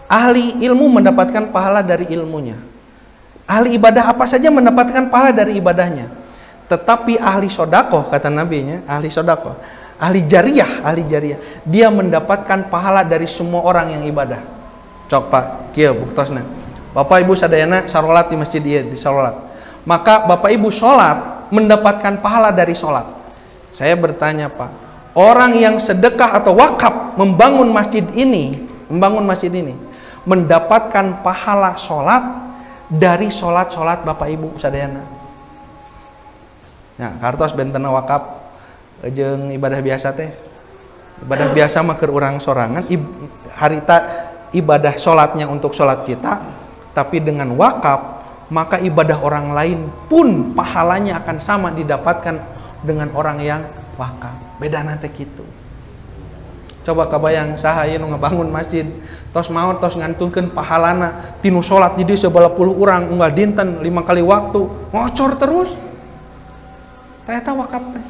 Ahli ilmu mendapatkan pahala dari ilmunya. Ahli ibadah apa saja mendapatkan pahala dari ibadahnya. Tetapi ahli sodakoh, kata nabinya, ahli sodakoh, ahli jariah, dia mendapatkan pahala dari semua orang yang ibadah. Cok Pak, kieu buktosna. Bapak Ibu sadayana sarolat di masjid ieu, di sarolat. Maka Bapak Ibu sholat mendapatkan pahala dari sholat. Saya bertanya Pak, orang yang sedekah atau wakaf membangun masjid ini, mendapatkan pahala sholat dari sholat Bapak Ibu sadayana. Nah, kartos bentena wakaf jeung ibadah biasa teh. Ibadah biasa mah keur urang sorangan, harita ibadah sholatnya untuk sholat kita, tapi dengan wakaf maka ibadah orang lain pun pahalanya akan sama didapatkan dengan orang yang wakaf. Beda nanti gitu. Coba kabayang saha ieu nu ngabangun masjid, tos maot tos ngantunkeun pahalana tinu sholat di dieu 90 urang unggal dinten 5 kali waktu, ngocor terus. Eta wakaf teh.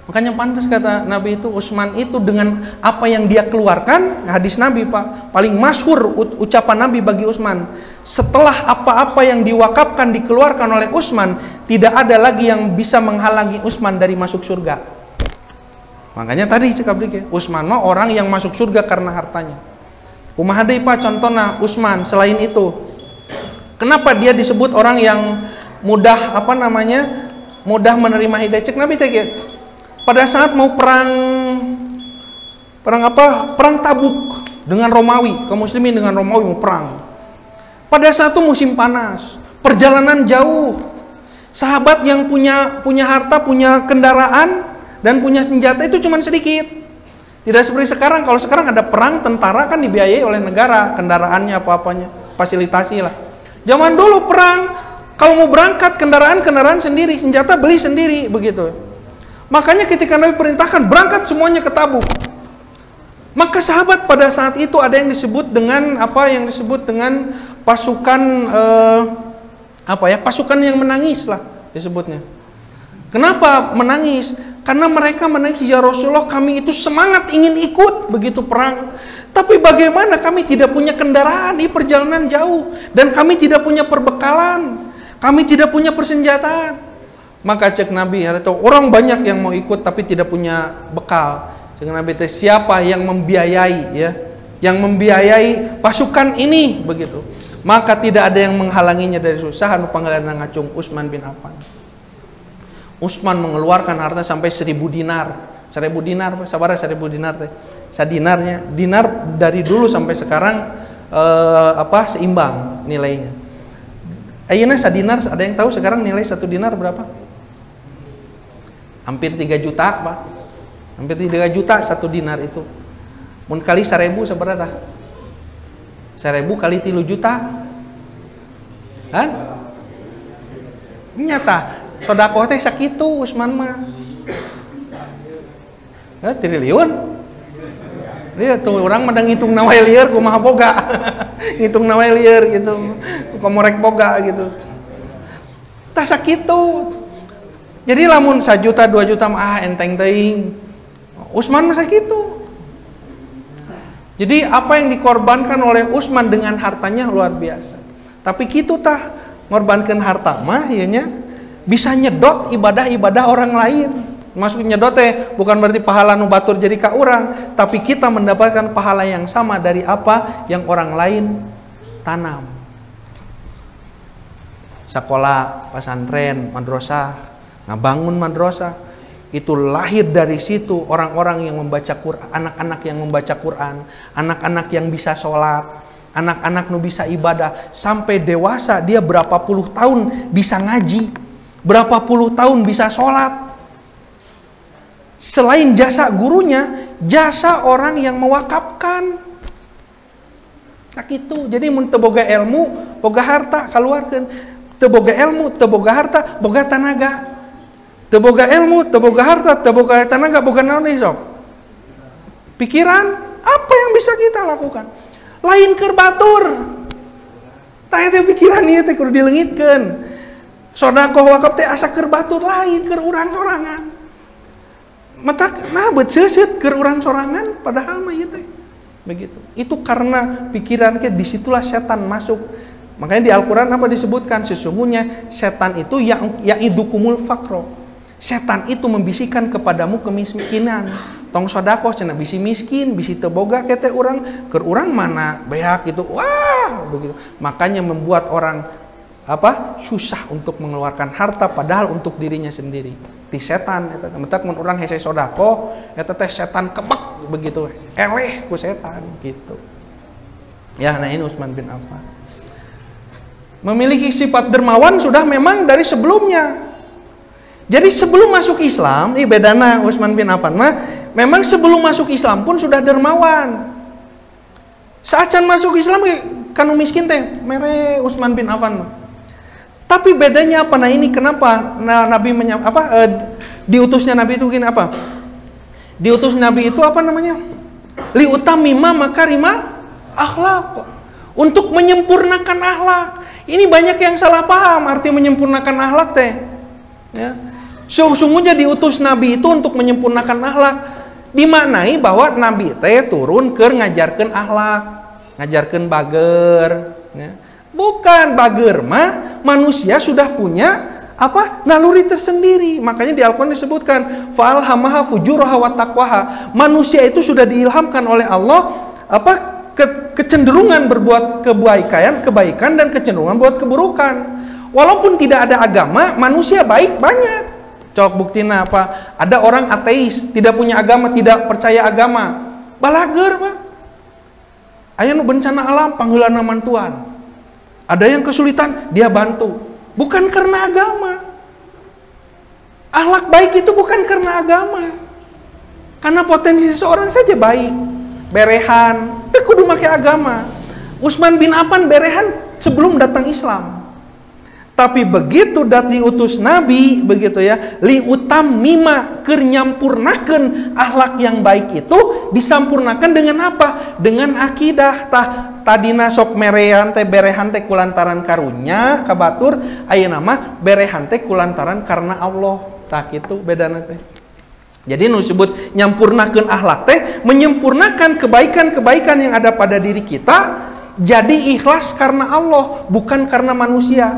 Makanya pantas kata Nabi itu, Utsman itu dengan apa yang dia keluarkan, hadis Nabi Pak, paling masyhur ucapan Nabi bagi Utsman, setelah apa-apa yang diwakafkan dikeluarkan oleh Utsman, tidak ada lagi yang bisa menghalangi Utsman dari masuk surga. Makanya tadi cekap dikit, Utsman mah orang yang masuk surga karena hartanya. Kumaha deui Pak contohna Utsman selain itu? Kenapa dia disebut orang yang mudah mudah menerima hidayah? Cek Nabi teh pada saat mau perang Tabuk dengan Romawi, kaum muslimin dengan Romawi mau perang. Pada saat itu musim panas, perjalanan jauh. Sahabat yang punya harta, punya kendaraan dan punya senjata itu cuma sedikit. Tidak seperti sekarang. Kalau sekarang ada perang, tentara kan dibiayai oleh negara, kendaraannya apa-apanya, fasilitasi lah. Zaman dulu perang, kalau mau berangkat kendaraan sendiri, senjata beli sendiri begitu. Makanya ketika Nabi perintahkan berangkat semuanya ke Tabuk, maka sahabat pada saat itu ada yang disebut dengan pasukan pasukan yang menangis lah disebutnya. Kenapa menangis? Karena mereka menangis, ya Rasulullah, kami itu semangat ingin ikut begitu perang, tapi bagaimana kami tidak punya kendaraan di perjalanan jauh, dan kami tidak punya perbekalan, kami tidak punya persenjataan. Maka cek Nabi, orang banyak yang mau ikut tapi tidak punya bekal. Jeung Nabi teh siapa yang membiayai ya, yang membiayai pasukan ini begitu, maka tidak ada yang menghalanginya dari susah. Anu panggalana ngacung Utsman bin Affan. Utsman mengeluarkan harta sampai 1000 dinar. 1000 dinar, sabaraha 1000 dinar teh? Sadinarnya, dinar dari dulu sampai sekarang seimbang nilainya. Ayeuna sadinar, ada yang tahu sekarang nilai 1 dinar berapa? Hampir 3 juta, Pak. Hampir 3 juta 1 dinar itu. Mun kali 1000 sabaraha? 1000 kali 3 juta. Hah? Nyata, sodakoh teh sakitu Utsman mah. Triliun. Dia tuh orang mendang ngitung nawe lieur kumaha boga. Ngitung nawe lieur gitu. Komorek boga gitu. Tah sakitu. Jadi lamun 1 juta 2 juta mah enteng teuing. Utsman mah sakitu. Jadi apa yang dikorbankan oleh Utsman dengan hartanya luar biasa. Tapi kitu tah ngorbankeun harta mah ieu nya bisa nyedot ibadah-ibadah orang lain. Masuk nyedot teh bukan berarti pahala nu batur jadi ka urang, tapi kita mendapatkan pahala yang sama dari apa yang orang lain tanam. Sekolah, pesantren, madrasah, ngabangun madrasah, itu lahir dari situ orang-orang yang membaca Quran, anak-anak yang membaca Quran, anak-anak yang bisa sholat, anak-anak nu bisa ibadah, sampai dewasa dia berapa puluh tahun bisa ngaji, berapa puluh tahun bisa sholat. Selain jasa gurunya, jasa orang yang mewakafkan. Tak itu. Jadi mun teu boga ilmu, boga harta kaluarkeun. Teu boga ilmu, teu boga harta, boga tanaga. Teu boga ilmu, teu boga harta, teu boga tanaga, boga naon deui sok? Pikiran, apa yang bisa kita lakukan? Lain keur batur. Tah teh pikiran ieu teh kudu dileungitkeun. Sedekah wakaf teh asa keur batur lain keur urang sorangan. Matak nah beut keur urang sorangan padahal mah ieu teh begitu. Itu karena pikiran ke disitulah setan masuk. Makanya di Al-Qur'an apa disebutkan sesungguhnya setan itu yang ya'idukumul faqro. Setan itu membisikkan kepadamu kemiskinan. Tong sedekah cenah bisi miskin, bisi teu boga ke teh urang, keur urang mana beak gitu. Wah, begitu. Makanya membuat orang susah untuk mengeluarkan harta padahal untuk dirinya sendiri. Ti setan eta mentak mun urang hese sedekah eta teh setan kebek begitu, eleh ku setan gitu. Ya, nah ini Utsman bin Affan. Memiliki sifat dermawan sudah memang dari sebelumnya. Jadi sebelum masuk Islam, ini bedana Utsman bin Affan mah memang sebelum masuk Islam pun sudah dermawan. Saat can masuk Islam kanu miskin teh mere Utsman bin Affan mah. Tapi bedanya apa? Nah ini kenapa Nabi diutusnya Nabi itu gini apa? Diutus Nabi itu apa namanya? Li utamima makarima akhlak. Untuk menyempurnakan akhlak. Ini banyak yang salah paham arti menyempurnakan akhlak teh. Ya. Sesungguhnya diutus Nabi itu untuk menyempurnakan akhlak. Dimaknai bahwa Nabi teh turun keur ngajarkeun akhlak, ngajarkeun bager, ya. Bukan bager mah manusia sudah punya naluri tersendiri. Makanya di Al-Qur'an disebutkan fa'alhamaha fujuraha wa taqwaha. Manusia itu sudah diilhamkan oleh Allah kecenderungan berbuat kebaikan dan kecenderungan buat keburukan. Walaupun tidak ada agama, manusia baik banyak. Cok buktina apa? Ada orang ateis, tidak punya agama, tidak percaya agama. Balager, Pak. Aya nu bencana alam pangheulana mantuan. Ada yang kesulitan, dia bantu. Bukan karena agama. Akhlak baik itu bukan karena agama. Karena potensi seseorang saja baik. Berehan, teu kudu make agama. Utsman bin Affan berehan sebelum datang Islam. Tapi begitu diutus Nabi, begitu ya, li utamima keur nyampurnakeun akhlak yang baik itu disampurnakan dengan apa? Dengan akidah. Tadina sok merehan teh berehan teh kulantaran karunya ka batur, ayeuna mah berehan teh kulantaran karena Allah. Tah kitu bedana teh. Jadi nu disebut nyampurnakeun akhlak teh menyempurnakan kebaikan-kebaikan yang ada pada diri kita jadi ikhlas karena Allah, bukan karena manusia.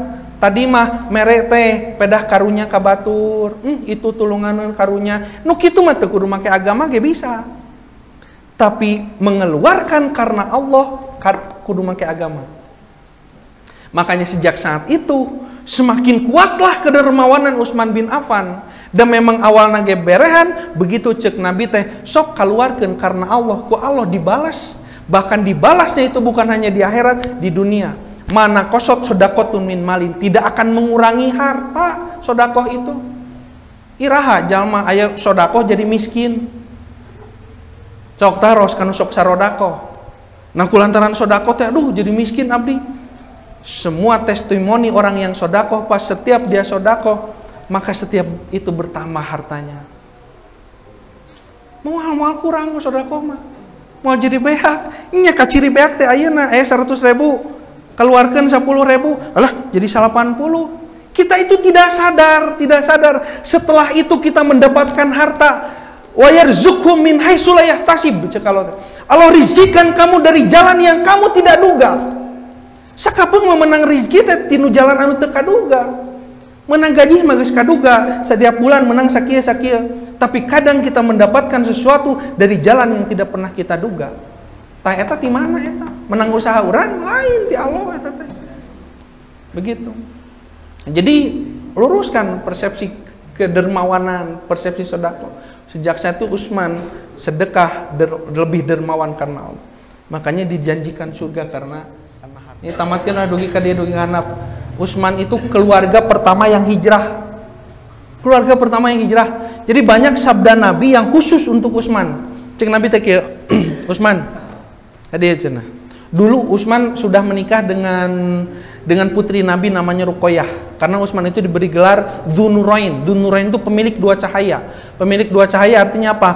tadi mah mere teh pedah karunya ka batur, itu tulungan karunya nu kitu mah teu kudu make agama ge bisa, tapi mengeluarkan karena Allah kudu make agama. Makanya sejak saat itu semakin kuatlah kedermawanan Utsman bin Affan. Dan memang awalna ge berehan, begitu cek Nabi teh sok kaluarkeun karena Allah, ku Allah dibalas. Bahkan dibalasnya itu bukan hanya di akhirat, di dunia. Mana kosot sodakotun min malin, tidak akan mengurangi harta sodakoh itu. Iraha jalma aya sodakoh jadi miskin. Sok taros kanu sok sarodakoh. Nah kulantaran sodakoh teh aduh jadi miskin abdi. Semua testimoni orang yang sodakoh pas setiap dia sodakoh, maka setiap itu bertambah hartanya. Moal kurang sodakoh mah. Mau jadi beak, nya kaciri beak teh ayeuna 100.000, keluarkan 10.000, alah jadi 80. Kita itu tidak sadar. Setelah itu kita mendapatkan harta. Wa yarzuqhum min haitsu la yahtasib. Allah rizkikan kamu dari jalan yang kamu tidak duga. Sakapeung memenang rezeki teh tinu jalan anu teu kaduga. Menang gaji mah geus kaduga, setiap bulan menang sakieu. Tapi kadang kita mendapatkan sesuatu dari jalan yang tidak pernah kita duga. Tah eta ti mana eta? Menang usaha urang lain ti Allah eta teh. Begitu. Jadi luruskan persepsi kedermawanan, persepsi sedekah. Sejak saat itu Utsman sedekah lebih dermawan karena Allah. Makanya dijanjikan surga karena ini tamatkeun dugi ka dieu dugi handap. Utsman itu keluarga pertama yang hijrah. Keluarga pertama yang hijrah. Jadi banyak sabda Nabi yang khusus untuk Utsman. Cek Nabi teh kieu, Utsman. Hadiah cenah. Dulu Utsman sudah menikah dengan putri Nabi namanya Ruqayyah. Karena Utsman itu diberi gelar Dzunurain. Dzunurain itu pemilik dua cahaya. Pemilik dua cahaya artinya apa?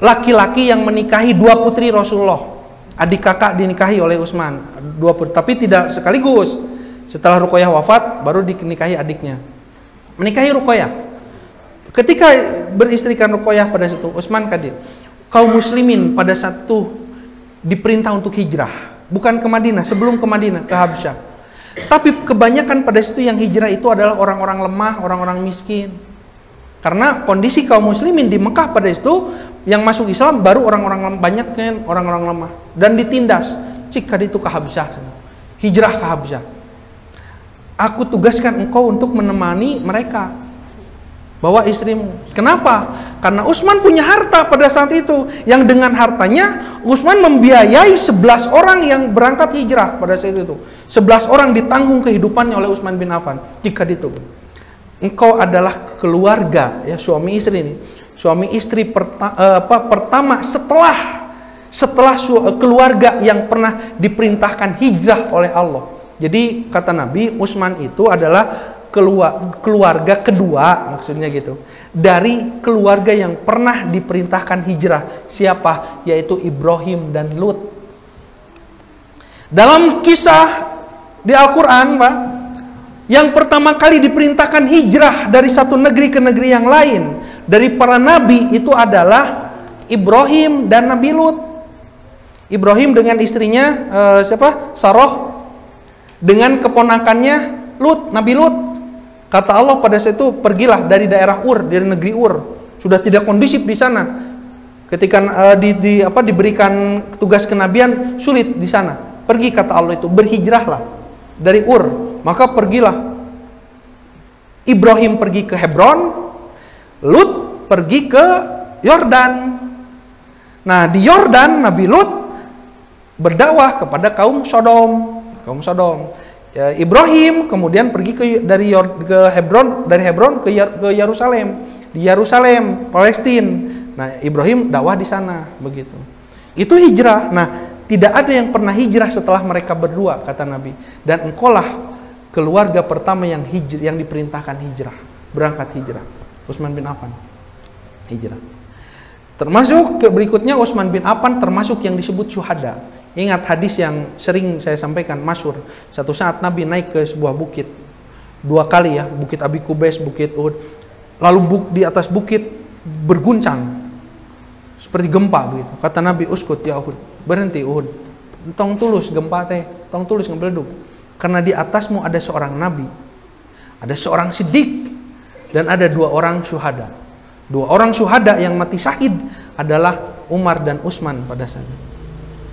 Laki-laki yang menikahi dua putri Rasulullah. Adik kakak dinikahi oleh Utsman, dua putri, tapi tidak sekaligus. Setelah Ruqayyah wafat, baru dinikahi adiknya. Menikahi Ruqayyah. Ketika beristrikan Ruqayyah pada situ, Utsman kadir. Kaum muslimin pada saat itu diperintah untuk hijrah, bukan ke Madinah, sebelum ke Madinah, ke Habsyah. Tapi kebanyakan pada situ yang hijrah itu adalah orang-orang lemah, orang-orang miskin. Karena kondisi kaum muslimin di Mekah pada itu yang masuk Islam baru orang-orang banyak kan, orang-orang lemah, dan ditindas. Cik itu ke Habsyah, hijrah ke Habsyah. Aku tugaskan engkau untuk menemani mereka, bawa istrimu. Kenapa? Karena Utsman punya harta pada saat itu, yang dengan hartanya Utsman membiayai 11 orang yang berangkat hijrah pada saat itu. 11 orang ditanggung kehidupannya oleh Utsman bin Affan. Jika itu engkau adalah keluarga, ya, suami istri ini, suami istri pertama setelah keluarga yang pernah diperintahkan hijrah oleh Allah. Jadi kata Nabi, Utsman itu adalah keluarga kedua, maksudnya gitu, dari keluarga yang pernah diperintahkan hijrah. Siapa? Yaitu Ibrahim dan Lut. Dalam kisah di Al-Quran, Pak, yang pertama kali diperintahkan hijrah dari satu negeri ke negeri yang lain dari para nabi itu adalah Ibrahim dan Nabi Lut. Ibrahim dengan istrinya siapa? Sarah, dengan keponakannya Lut, Nabi Lut. Kata Allah pada saat itu, pergilah dari daerah Ur, dari negeri Ur. Sudah tidak kondusif di sana. Ketika diberikan tugas kenabian, sulit di sana. Pergi, kata Allah itu, berhijrahlah dari Ur. Maka pergilah. Ibrahim pergi ke Hebron, Lut pergi ke Yordan. Nah, di Yordan Nabi Lut berdakwah kepada kaum Sodom. Ya, Ibrahim kemudian pergi dari Hebron ke Yerusalem. Di Yerusalem, Palestina. Nah, Ibrahim dakwah di sana, begitu. Itu hijrah. Nah, tidak ada yang pernah hijrah setelah mereka berdua, kata Nabi. Dan engkaulah keluarga pertama yang diperintahkan hijrah, berangkat hijrah. Utsman bin Affan hijrah. Termasuk berikutnya Utsman bin Affan termasuk yang disebut syuhada. Ingat hadis yang sering saya sampaikan, masyhur. Satu saat Nabi naik ke sebuah bukit, 2 kali ya, Bukit Abi Kubais, Bukit Uhud. Lalu di atas bukit berguncang seperti gempa begitu. Kata Nabi, uskut ya Uhud, berhenti Uhud. Tong tulus gempa teh, tong tulus ngebeleduk. Karena di atasmu ada seorang nabi Ada seorang siddiq dan ada 2 orang syuhada. 2 orang syuhada yang mati syahid adalah Umar dan Utsman pada saat itu.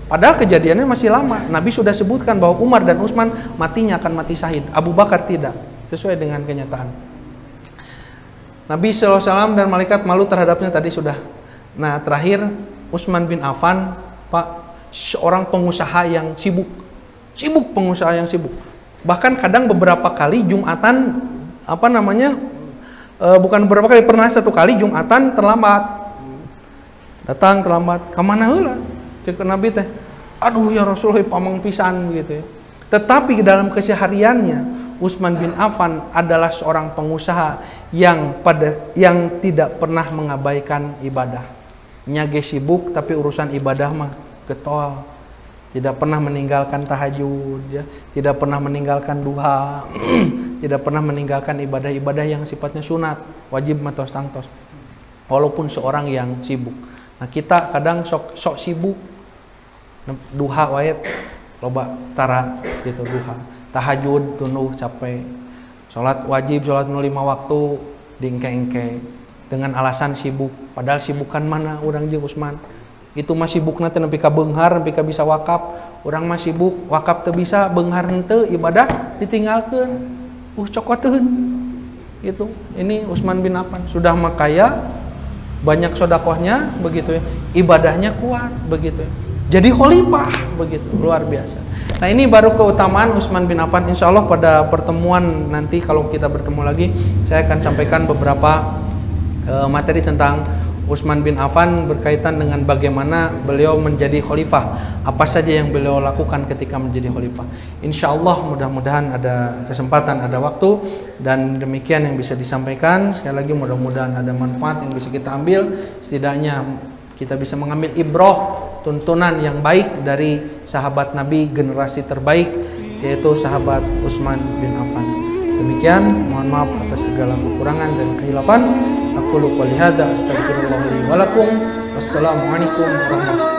Padahal kejadiannya masih lama. Nabi sudah sebutkan bahwa Umar dan Utsman matinya akan mati syahid. Abu Bakar tidak, sesuai dengan kenyataan. Nabi SAW dan malaikat malu terhadapnya tadi sudah. Nah terakhir Utsman bin Affan, Pak, seorang pengusaha yang sibuk. Pengusaha yang sibuk. Bahkan kadang beberapa kali Jumatan, bukan beberapa kali, pernah 1 kali Jumatan terlambat. Datang terlambat, kemana heula? Cek Nabi teh, aduh ya Rasulullah pamang pisan gitu ya. Tetapi dalam kesehariannya Utsman bin Affan adalah seorang pengusaha yang tidak pernah mengabaikan ibadah. Nyage sibuk tapi urusan ibadah mah getol. Tidak pernah meninggalkan tahajud, ya. Tidak pernah meninggalkan duha, tidak pernah meninggalkan ibadah-ibadah yang sifatnya sunat, wajib matos tangtos. Walaupun seorang yang sibuk. Nah kita kadang sok sibuk, duha wayat, loba tara gitu duha, tahajud tunuh capek, sholat wajib, sholat 5 waktu diengke-engke dengan alasan sibuk. Padahal sibukan mana orang jeung Utsman. Itu masih sibukna teh nepi ka beunghar, nepi ka bisa wakaf. Urang mah sibuk wakaf teu bisa, beunghar henteu, ibadah ditinggalkeun. Cokoteun. Gitu. Ini Utsman bin Affan sudah makaya, banyak sedekahnya begitu ya. Ibadahnya kuat begitu ya. Jadi khalifah begitu, luar biasa. Nah, ini baru keutamaan Utsman bin Affan. Insyaallah pada pertemuan nanti kalau kita bertemu lagi, saya akan sampaikan beberapa materi tentang Utsman bin Affan berkaitan dengan bagaimana beliau menjadi khalifah, apa saja yang beliau lakukan ketika menjadi khalifah. Insya Allah mudah-mudahan ada kesempatan, ada waktu, dan demikian yang bisa disampaikan. Sekali lagi mudah-mudahan ada manfaat yang bisa kita ambil, setidaknya kita bisa mengambil ibrah, tuntunan yang baik dari sahabat Nabi generasi terbaik, yaitu sahabat Utsman bin Affan. Demikian, mohon maaf atas segala kekurangan dan khilafan. Aku lupa lihada, astagfirullah li walakum. Wassalamualaikum warahmatullahi wabarakatuh.